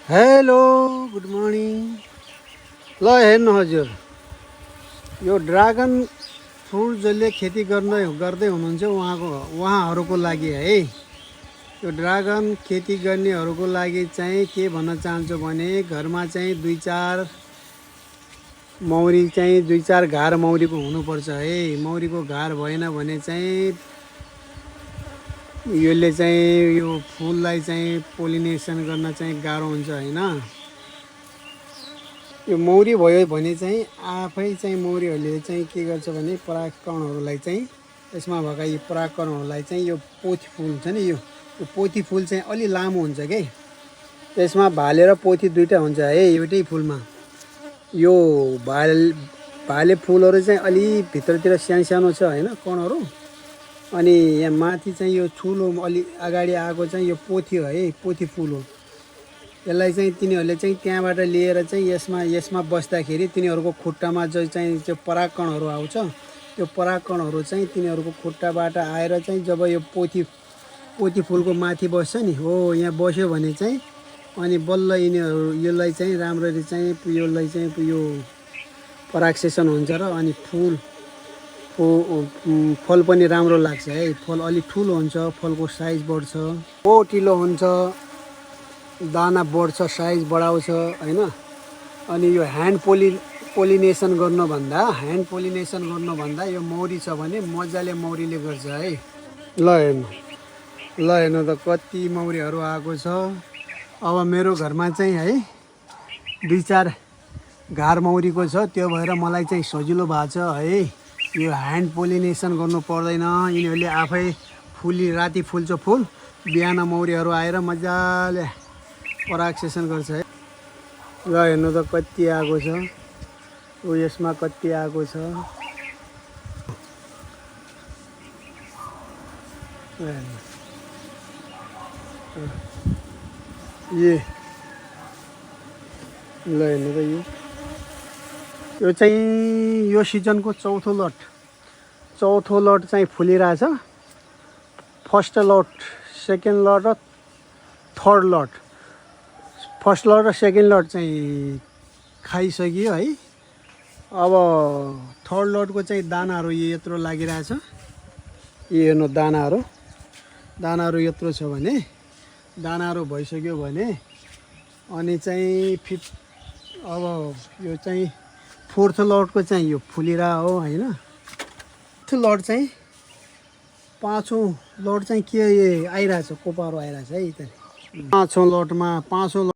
Hello good morning. ल हेर्नु हजुर, यो ड्रागन फ्रुट जसले खेती गर्दै हुनुहुन्छ उहाँहरूको लागि है, यो ड्रागन खेती गर्नेहरूको लागि चाहिँ के भन्न चाहन्छु भने घरमा चाहिँ दुई चार घार मौरीको हुनुपर्छ है। मौरीको घार भएन भने चाहिँ यसले चाहिँ यो फुललाई चाहिँ पोलिनेसन गर्न चाहिँ गाह्रो हुन्छ होइन। यो मौरी भयो भने चाहिँ आफै चाहिँ मौरीहरूले चाहिँ के गर्छ भने परागकणहरूलाई चाहिँ यसमा भएका यी परागकणहरूलाई चाहिँ यो पोथी फुल हुन्छ नि, यो पोथी फुल चाहिँ अलि लामो हुन्छ कि, यसमा भाले र पोथी दुइटा हुन्छ है एउटै फुलमा। यो भाले फुलहरू चाहिँ अलि भित्रतिर सानो सानो छ होइन कणहरू, अनि यहाँ माथि चाहिँ यो ठुलो अलि अगाडि आएको चाहिँ यो पोथी हो है, पोथी फुल हो। यसलाई चाहिँ तिनीहरूले चाहिँ त्यहाँबाट लिएर चाहिँ यसमा बस्दाखेरि तिनीहरूको खुट्टामा जो चाहिँ त्यो परागकणहरू आउँछ, त्यो परागकणहरू चाहिँ तिनीहरूको खुट्टाबाट आएर चाहिँ जब यो पोथी फुलको माथि बस्छ नि, हो यहाँ बस्यो भने चाहिँ अनि बल्ल यसलाई चाहिँ राम्ररी चाहिँ यसलाई चाहिँ यो परागसेसन हुन्छ र अनि फल पनि राम्रो लाग्छ है। फल अलिक ठुलो हुन्छ, फलको साइज बढ्छ, मोटिलो हुन्छ, दाना बढ्छ, साइज बढाउँछ होइन। अनि यो ह्यान्ड पोलिनेसन गर्नुभन्दा यो मौरी छ भने मजाले मौरीले गर्छ है। ल हेर्नु त कति मौरीहरू आएको छ। अब मेरो घरमा चाहिँ है दुई चार घार मौरीको छ, त्यो भएर मलाई चाहिँ सजिलो भएको छ है। यो ह्यान्ड पोलिनेसन गर्नु पर्दैन, यिनीहरूले आफै राति फुल्छ फुल, बिहान मौरीहरू आएर मजाले परागसेसन गर्छ है। ल हेर्नु त कति आएको छ, यसमा कति आएको छ। ल हेर्नु त यो चाहिँ यो सिजनको चौथो लट चाहिँ फुलिरहेछ। फर्स्ट लट, सेकेन्ड लट र थर्ड लट। फर्स्ट लट र सेकेन्ड लट चाहिँ खाइसक्यो है। अब थर्ड लटको चाहिँ दानाहरू यत्रो लागिरहेछ। यो हेर्नु दानाहरू यत्रो छ भने, दानाहरू भइसक्यो भने अनि चाहिँ अब यो चाहिँ फोर्थ लटको चाहिँ यो फुलिरह हो होइन। लट चाहिँ पाँचौँ लट चाहिँ के आइरहेछ, कोपारो आइरहेछ है। पाँचौँ लटमा